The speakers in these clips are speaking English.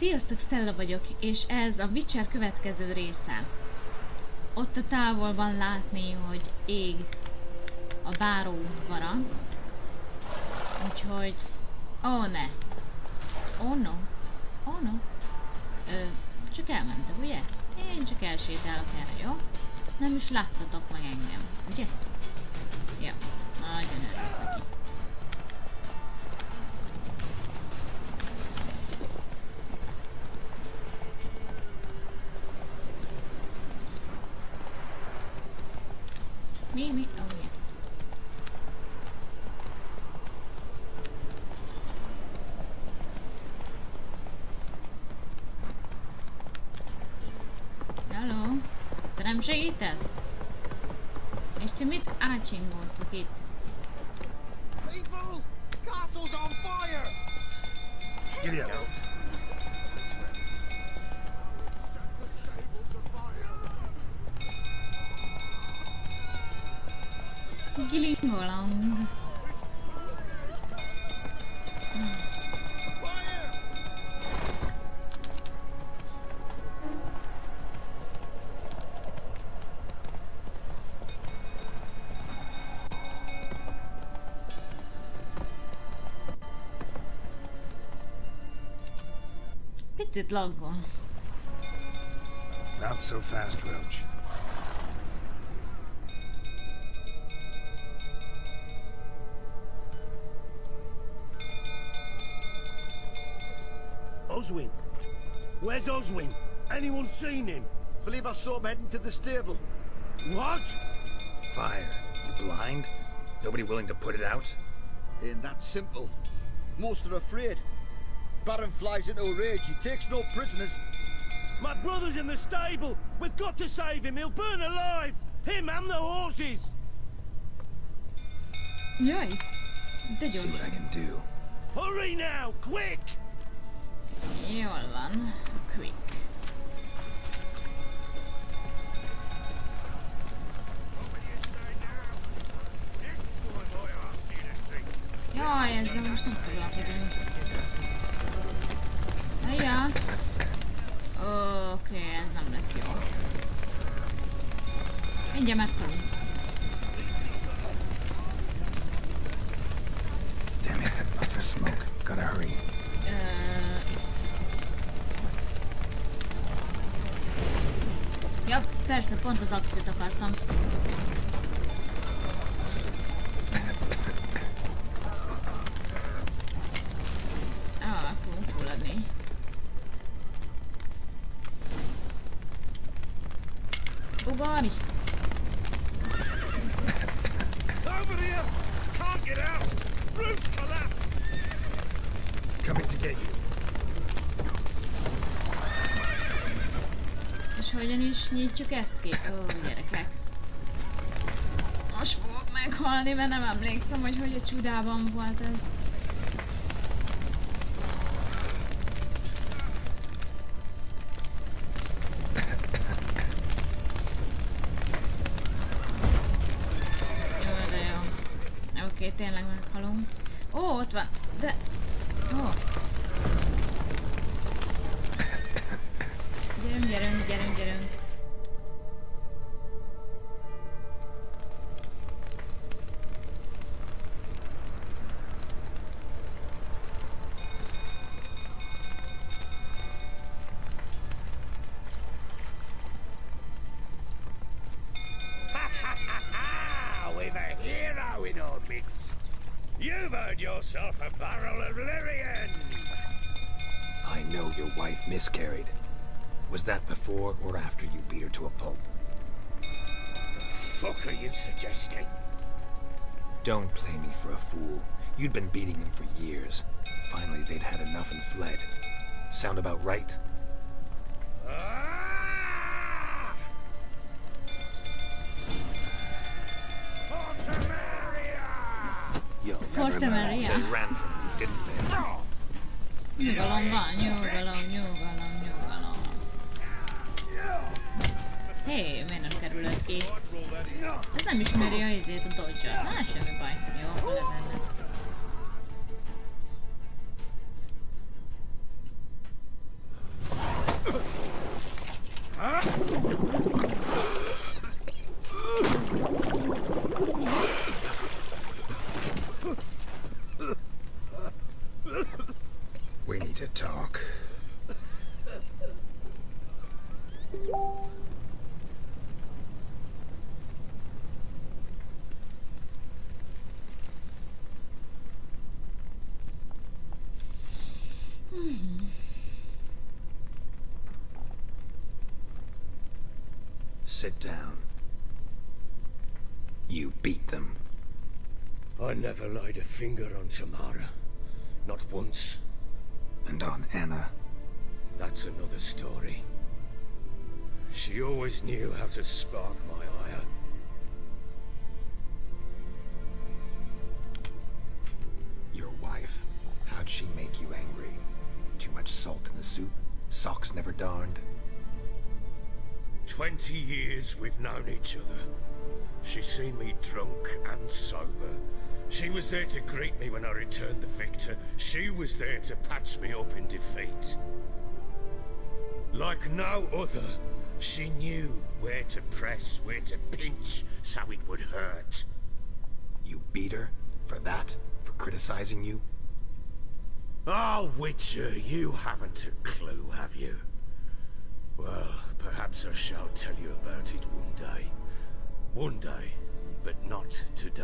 Sziasztok, Stella vagyok, és ez a Witcher következő része. Ott a távolban látni, hogy ég a báró udvara. Úgyhogy... Ó, ne! Ó, no! Ó, no! Csak elmentek, ugye? Én csak elsétálok erre, jó? Nem is láttatok meg engem, ugye? Ja, nagyon örülök neki. Mi? Oh, yeah. Hello? Te nem segítesz? És ti mit ácsingóztok itt? People! Castle's on fire! Get out. Set the stables afire! Gilingolong. Picit laggol. Not so fast, Roach. Oswin? Where's Oswin? Anyone seen him? Believe I saw him heading to the stable. What? Fire. You blind? Nobody willing to put it out? Ain't that simple. Most are afraid. Baron flies into a rage. He takes no prisoners. My brother's in the stable. We've got to save him. He'll burn alive. Him and the horses. Jaj, de See what I gyorsan. can do. Hurry now, quick! Jól van. Quick. Jaj, ezzel most nem foglalkozunk. Helya! Oké, ez nem lesz jó. Mindjárt meghalunk. Damn it, lots of smoke. Gotta hurry. Ja, persze, pont az axit akartam. Meg fogunk fulladni. Ugorj! Over here! Can't get out! Roof collapsed! Coming to get you. És hogyan is nyitjuk ezt ki? Ó, gyerekek. Most fogok meghalni, mert nem emlékszem, hogy a csodában volt ez. Jó, de jó. Oké, tényleg meghalunk. Ó, ott van. De... Ó. Gyerünk, gyerünk, gyerünk, gyerünk. We've a hero in our midst. You've earned yourself a barrel of Lyrian. I know your wife miscarried. Was that before or after you beat her to a pulp? The fuck are you suggesting? Don't play me for a fool. You'd been beating them for years. Finally, they'd had enough and fled. Sound about right? Ah! Fortamaria! You'll never know. Fortamaria. They ran from you, didn't they? Nyugalom van, nyugalom, nyugalom, nyugalom. Hé, miért nem kerülött ki? Ez nem ismeri a izét, a dodge-ot. Hát semmi baj. Jó, akkor lenne. We need to talk. Sit down. You beat them. I never laid a finger on Tamara. Not once. And on Anna. That's another story. She always knew how to spark my ire. Your wife, how'd she make you angry? Too much salt in the soup? Socks never darned? 20 years we've known each other. She's seen me drunk and sober. She was there to greet me when I returned the victor. She was there to patch me up in defeat. Like no other, she knew where to press, where to pinch, so it would hurt. You beat her? For that? For criticizing you? Oh, Witcher, you haven't a clue, have you? Well, perhaps I shall tell you about it one day. One day, but not today.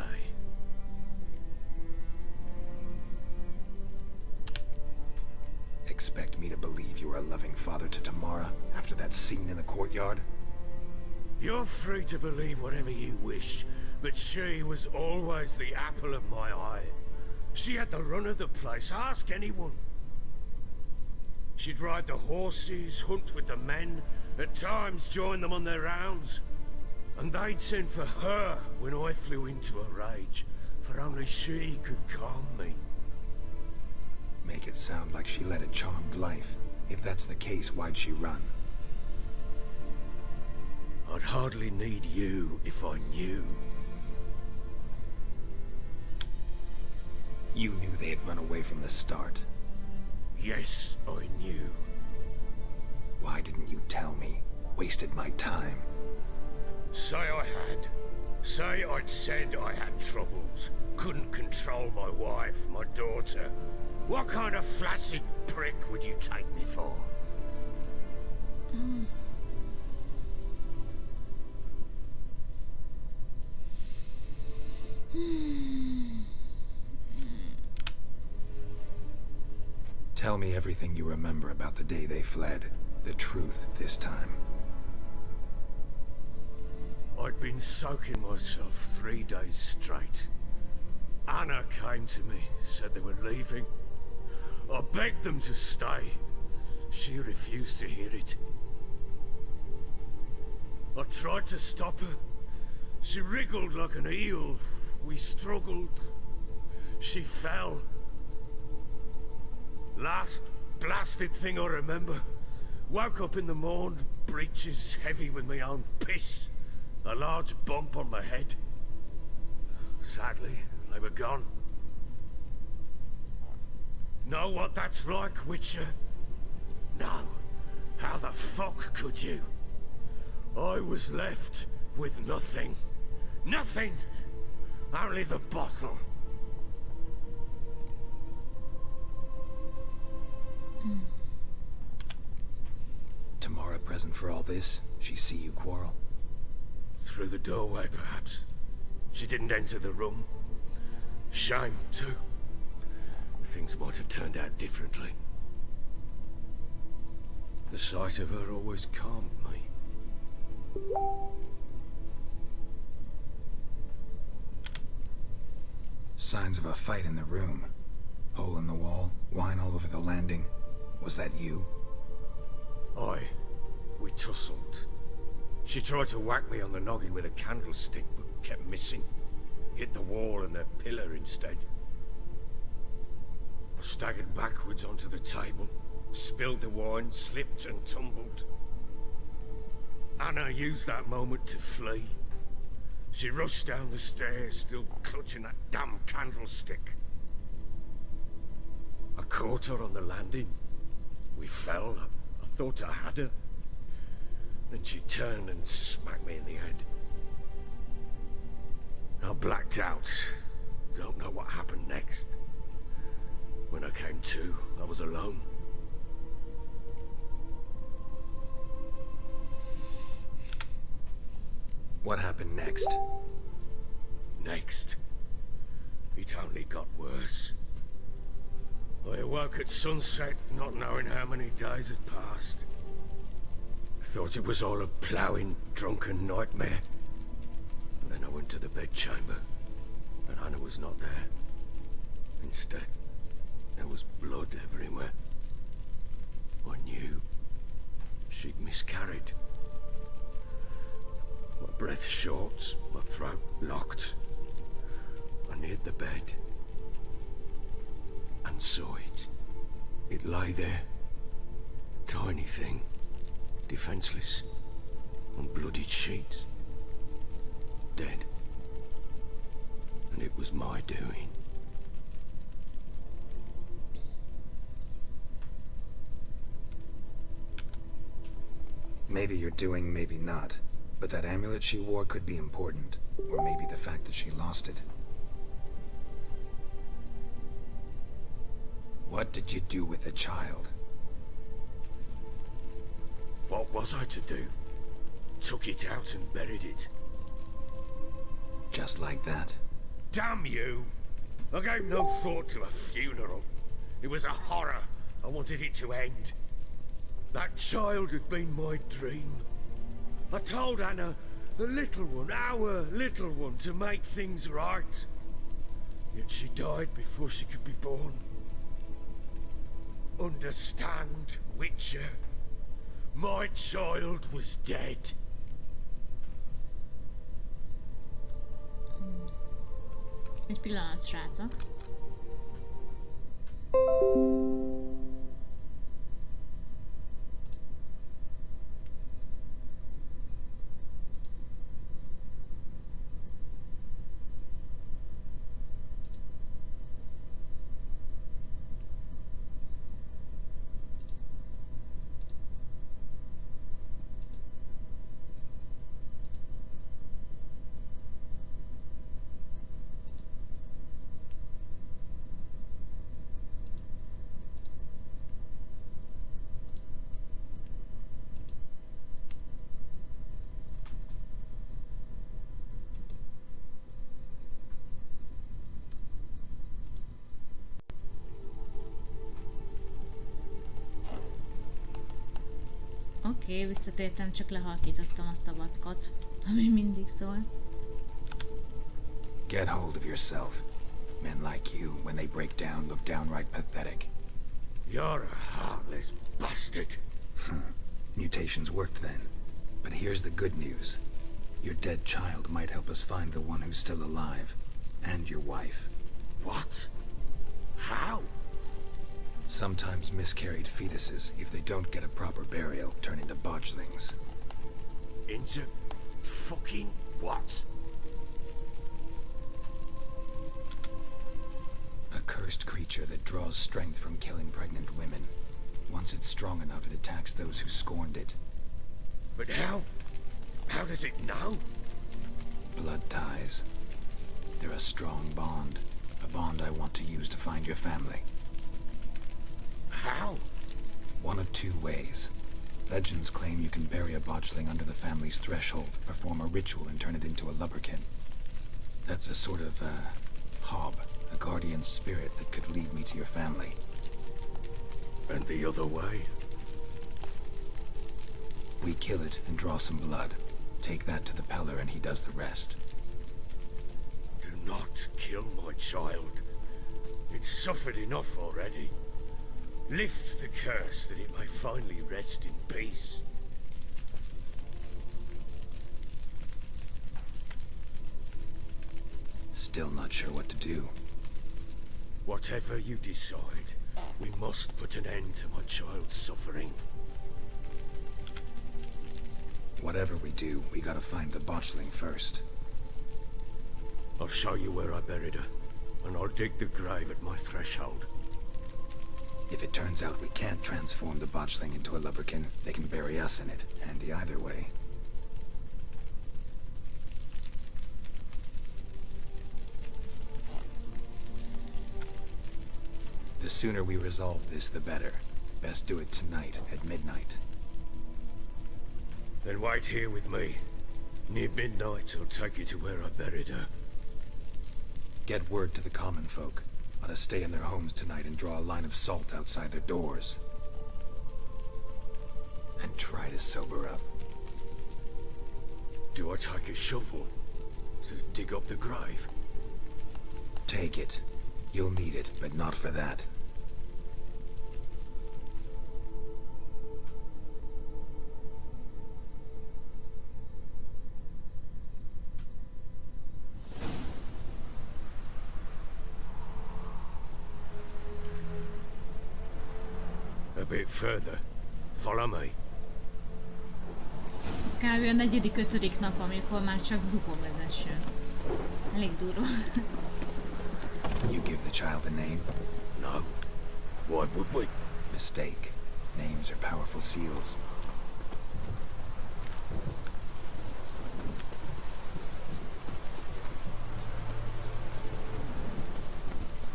Expect me to believe you were a loving father to Tamara after that scene in the courtyard? You're free to believe whatever you wish, but she was always the apple of my eye. She had the run of the place, ask anyone. She'd ride the horses, hunt with the men, at times join them on their rounds. And they'd send for her when I flew into a rage, for only she could calm me. Make it sound like she led a charmed life. If that's the case, why'd she run? I'd hardly need you if I knew. You knew they had run away from the start. Yes, I knew. Why didn't you tell me? Wasted my time. Say I had. Say I'd said I had troubles. Couldn't control my wife, my daughter. What kind of flaccid prick would you take me for? Tell me everything you remember about the day they fled. The truth this time. I'd been soaking myself 3 days straight. Anna came to me, said they were leaving. I begged them to stay. She refused to hear it. I tried to stop her. She wriggled like an eel. We struggled. She fell. Last blasted thing I remember. Woke up in the morn, breeches heavy with my own piss. A large bump on my head. Sadly, they were gone. Know what that's like, Witcher? No. How the fuck could you? I was left with nothing. Nothing! Only the bottle. Tamara present for all this? She see you quarrel? Through the doorway, perhaps. She didn't enter the room. Shame, too. Things might have turned out differently. The sight of her always calmed me. Signs of a fight in the room. Hole in the wall, wine all over the landing. Was that you? Aye. We tussled. She tried to whack me on the noggin with a candlestick, but kept missing. Hit the wall and a pillar instead. I staggered backwards onto the table, spilled the wine, slipped and tumbled. Anna used that moment to flee. She rushed down the stairs, still clutching that damn candlestick. I caught her on the landing. We fell. I thought I had her. Then she turned and smacked me in the head. I blacked out. Don't know what happened next. When I came to, I was alone. What happened next? Next, it only got worse. I awoke at sunset, not knowing how many days had passed. Thought it was all a ploughing, drunken nightmare. And then I went to the bedchamber, and Anna was not there. Instead, there was blood everywhere. I knew she'd miscarried. My breath short, my throat locked. I neared the bed and saw it. It lay there, tiny thing, defenseless, on bloodied sheets, dead. And it was my doing. Maybe you're doing, maybe not. But that amulet she wore could be important. Or maybe the fact that she lost it. What did you do with the child? What was I to do? Took it out and buried it. Just like that? Damn you! I gave no thought to a funeral. It was a horror. I wanted it to end. That child had been my dream. I told Anna, the little one, our little one, to make things right. Yet she died before she could be born. Understand, Witcher? My child was dead. Egy pillanat, srácok. Oké, visszatértem, csak lehalkítottam azt a vackot, ami mindig szól. Get hold of yourself. Men like you, when they break down, look downright pathetic. You're a heartless bastard. Mutations worked then. But here's the good news. Your dead child might help us find the one who's still alive. And your wife. What? How? Sometimes miscarried fetuses, if they don't get a proper burial, turn into botchlings. Into fucking what? A cursed creature that draws strength from killing pregnant women. Once it's strong enough, it attacks those who scorned it. But how? How does it know? Blood ties. They're a strong bond. A bond I want to use to find your family. How? One of two ways. Legends claim you can bury a botchling under the family's threshold, perform a ritual and turn it into a lubberkin. That's a sort of, hob, a guardian spirit that could lead me to your family. And the other way? We kill it and draw some blood. Take that to the Peller and he does the rest. Do not kill my child. It's suffered enough already. Lift the curse that it may finally rest in peace. Still not sure what to do. Whatever you decide, we must put an end to my child's suffering. Whatever we do, we gotta find the botchling first. I'll show you where I buried her, and I'll dig the grave at my threshold. If it turns out we can't transform the botchling into a lubberkin, they can bury us in it. Handy either way. The sooner we resolve this, the better. Best do it tonight, at midnight. Then wait here with me. Near midnight, I'll take you to where I buried her. Get word to the common folk. Let us stay in their homes tonight and draw a line of salt outside their doors. And try to sober up. Do I take a shovel to dig up the grave? Take it. You'll need it, but not for that. A bit further. Follow me. Ez kb. A 4.-5. nap, amikor már csak zupog az eső. Elég durva. You give the child a name? No. Why would we? Mistake. Names are powerful seals.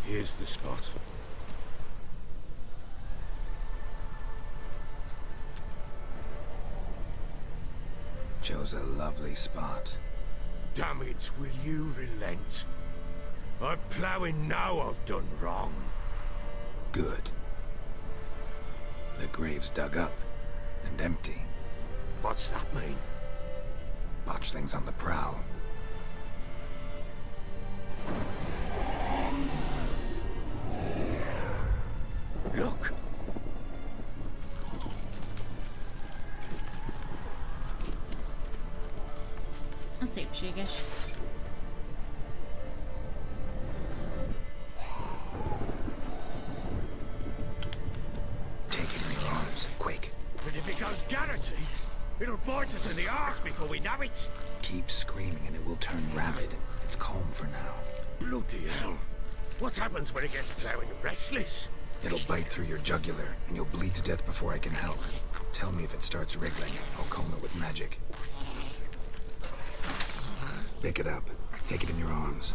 Here's the spot. Chose a lovely spot. Damn it, will you relent? I'm ploughing now I've done wrong. Good. The grave's dug up and empty. What's that mean? Botchling's on the prowl. Look! A szépséges. Take it in your arms, quick. But if it goes garrity, it'll bite us in the arse before we know it. Keep screaming and it will turn rabid. It's calm for now. Bloody hell. What happens when it gets ploughing restless? It'll bite through your jugular and you'll bleed to death before I can help. Tell me if it starts wriggling. I'll calm it with magic. Pick it up. Take it in your arms.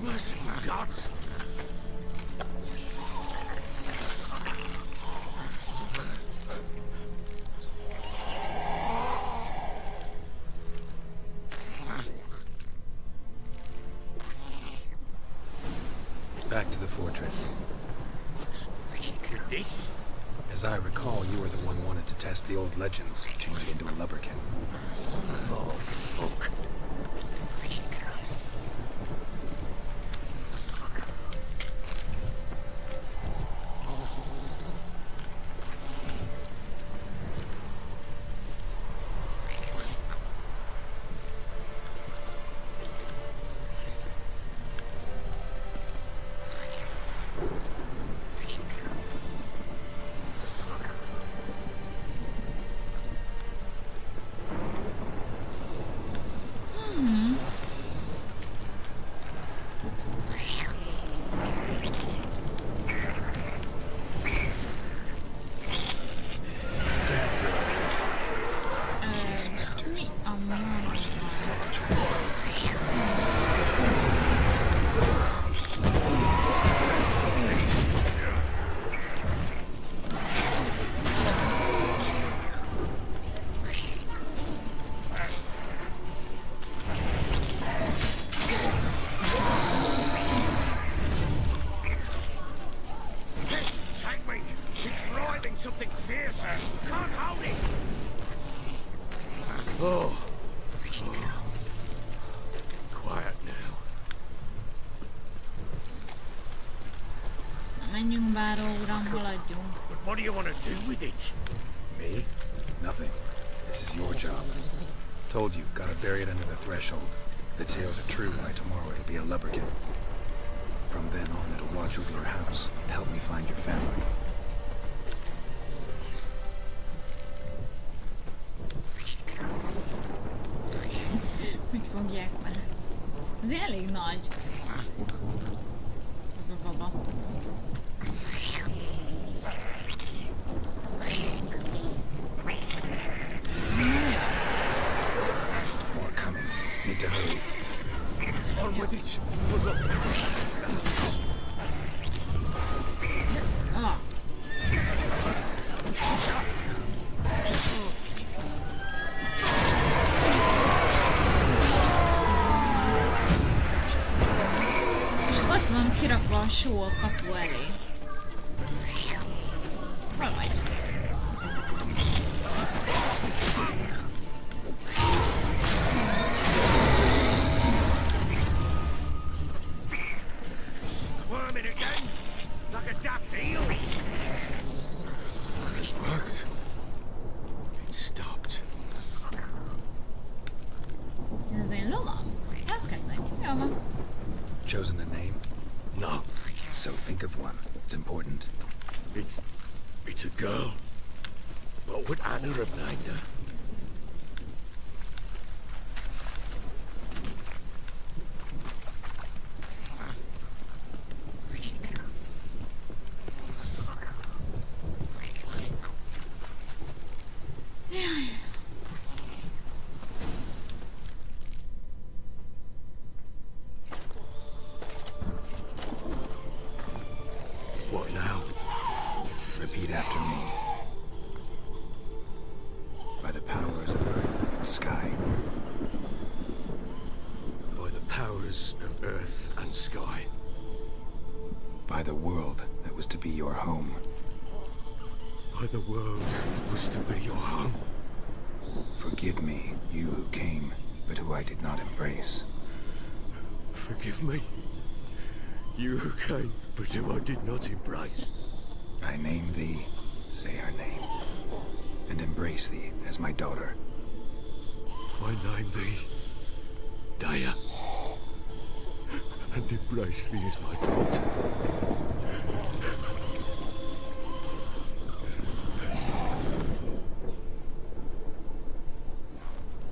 Merciful gods! Back to the fortress. What's this? As I recall, you were the one wanted to test the old legends, change it into a lubberkin. Oh, fuck. Something fierce. Can't hold it. Oh. Quiet now. Menjünk, báró uram, haladjunk. But what do you want to do with it? Me? Nothing. This is your job. Told you, gotta bury it under the threshold. If the tales are true, by tomorrow it'll be a lubberkin. From then on, it'll watch over your house and help me find your family. Mit fog fogják meg. Azért elég nagy. Az a baba. More coming. Need to hurry. On with it. Ah. És ott van kirakva a só a kapu elé. Hol vagy? Squirming again, like a daft eel. It worked. It stopped. Ez az én lovam? Ja, köszönjük. Jó van. Chosen a name? No, So think of one. It's important. it's a girl. What would Anna have named her? What now? Repeat after me. By the powers of earth and sky. By the powers of earth and sky. By the world that was to be your home. By the world that was to be your home. Forgive me, you who came, but who I did not embrace. Forgive me. You who came, but who I did not embrace. I name thee, say her name, and embrace thee as my daughter. I name thee Daya, and embrace thee as my daughter.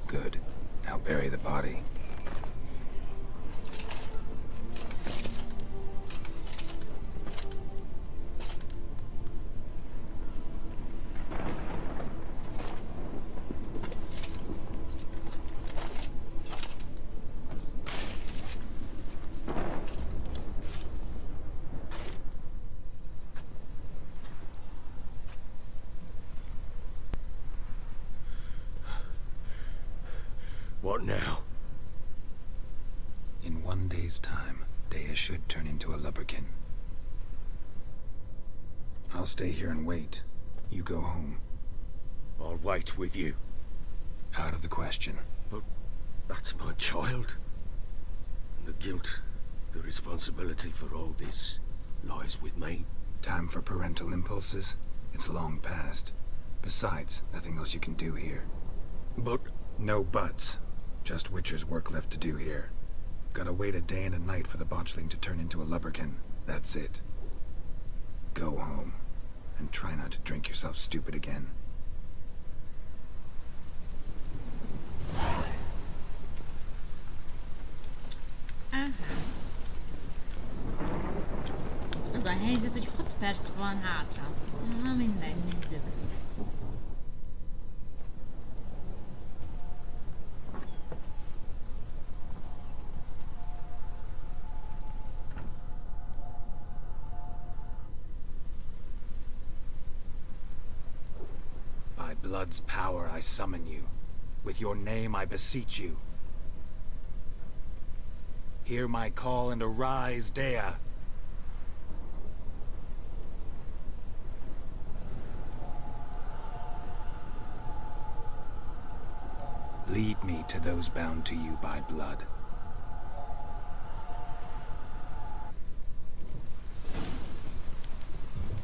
Good. Now bury the body. What now? In 1 day's time, Dea should turn into a lubberkin. I'll stay here and wait. You go home. I'll wait with you. Out of the question. But that's my child. And the guilt, the responsibility for all this lies with me. Time for parental impulses? It's long past. Besides, nothing else you can do here. But No buts. Just Witcher's work left to do here. Gotta wait a day and a night for the botchling to turn into a lubberkin. That's it. Go home. And try not to drink yourself stupid again. Aha. Az a helyzet, hogy 6 perc van hátra. Na mindegy, nézzük. By blood's power I summon you. With your name I beseech you. Hear my call and arise, Dea. Lead me to those bound to you by blood.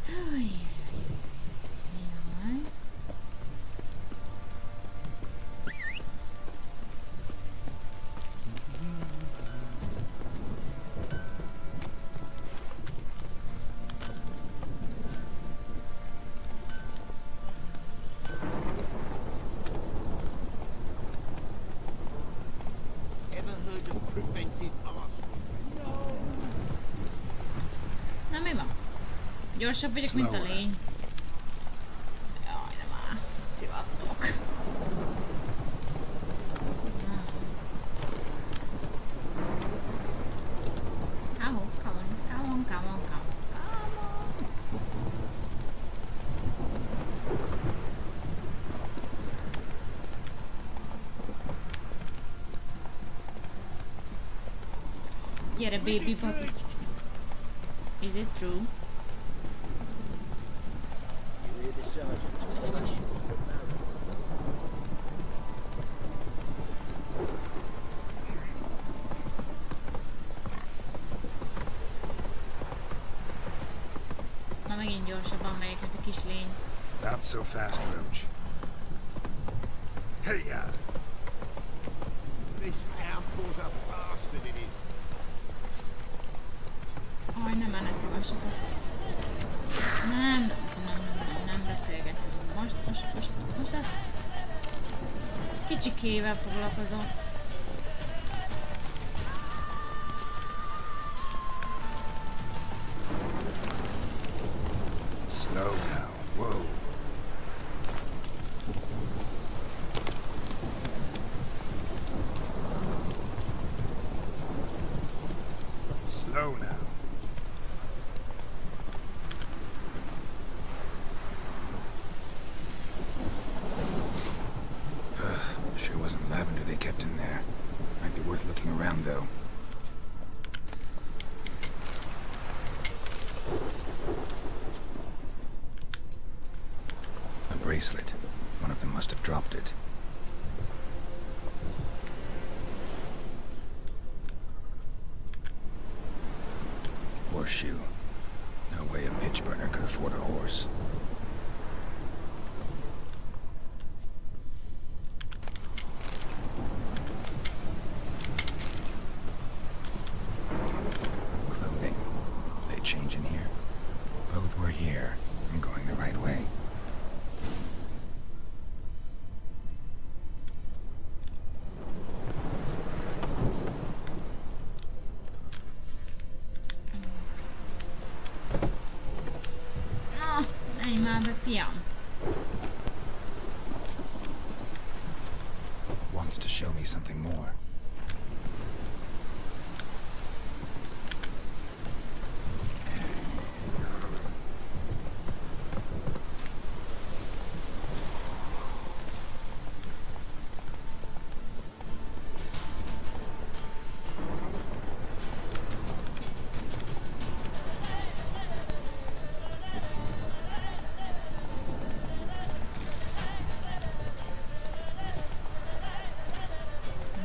Oj. Jaj. Gyorsabb vagyok, mint a lény. Jaj, nem áll. Szivattok. Come on, come on, come on, come on, come on. Gyere, baby papi. Is it true? You hear the sergeant? He should be good now. Na megint gyorsabban megyek, mint a kis lény. Not so fast, Roach. Hey-ya! This downpour's a bastard, it is. Aj, nem, ne szívassatok. Nem beszélgetünk. Most hát kicsikével foglalkozom. Slow now. Whoa. Slow now. Sure wasn't lavender they kept in there. Might be worth looking around, though. A bracelet. One of them must have dropped it. Horseshoe. No way a pitch burner could afford a horse. Clothing. They change in here. Both were here. I'm going the right way. Menj már be, fiam. Wants to show me something more.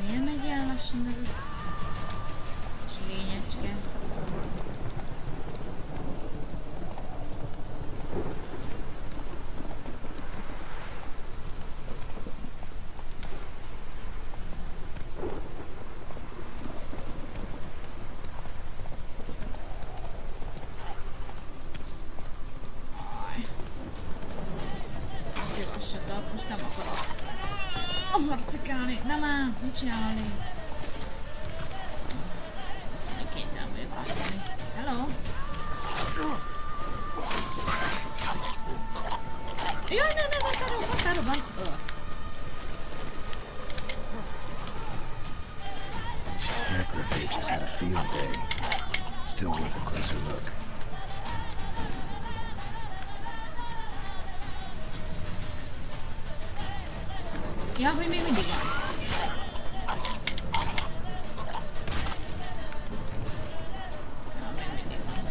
Miért megy ilyen lassan az kis lényecske? Aj. Szívassatok, most nem akarok harcikálni. Nem áll, mit csinál a lény? Úgyhogy kénytelen vagyok harcolni. Hello? Jaj, ne, felrobbant. Necrophage has had a field day. Still worth a closer look. Ja, hogy még mindig van. Ja, még mindig van.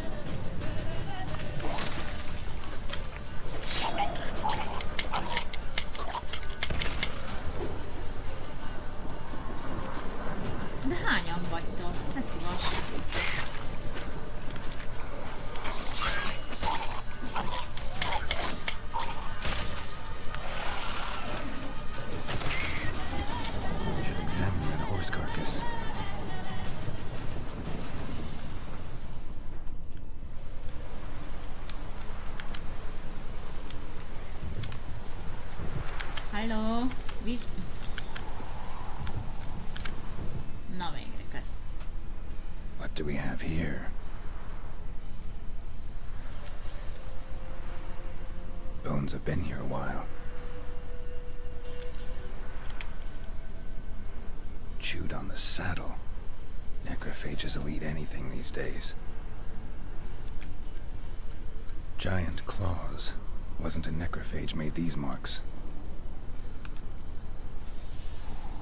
De hányan vagytok? Ne szívass. Should examine that horse carcass. Halló? Na végre, kösz. What do we have here? bones have been here a while. Chewed on the saddle. Necrophages will eat anything these days. Giant claws. Wasn't a necrophage made these marks.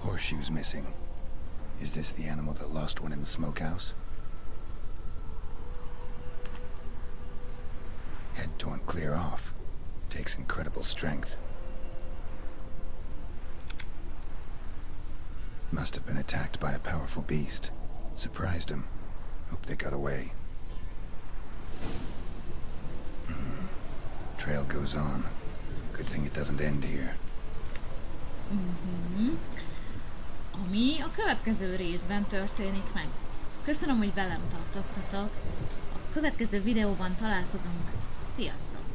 Horseshoes missing. Is this the animal that lost one in the smokehouse? Head torn clear off. Takes incredible strength. Must have been attacked by a powerful beast. Surprised him. Hope they got away. Trail goes on. Good thing it doesn't end here. Ami a következő részben történik meg. Köszönöm, hogy velem tartottatok. A következő videóban találkozunk. Sziasztok!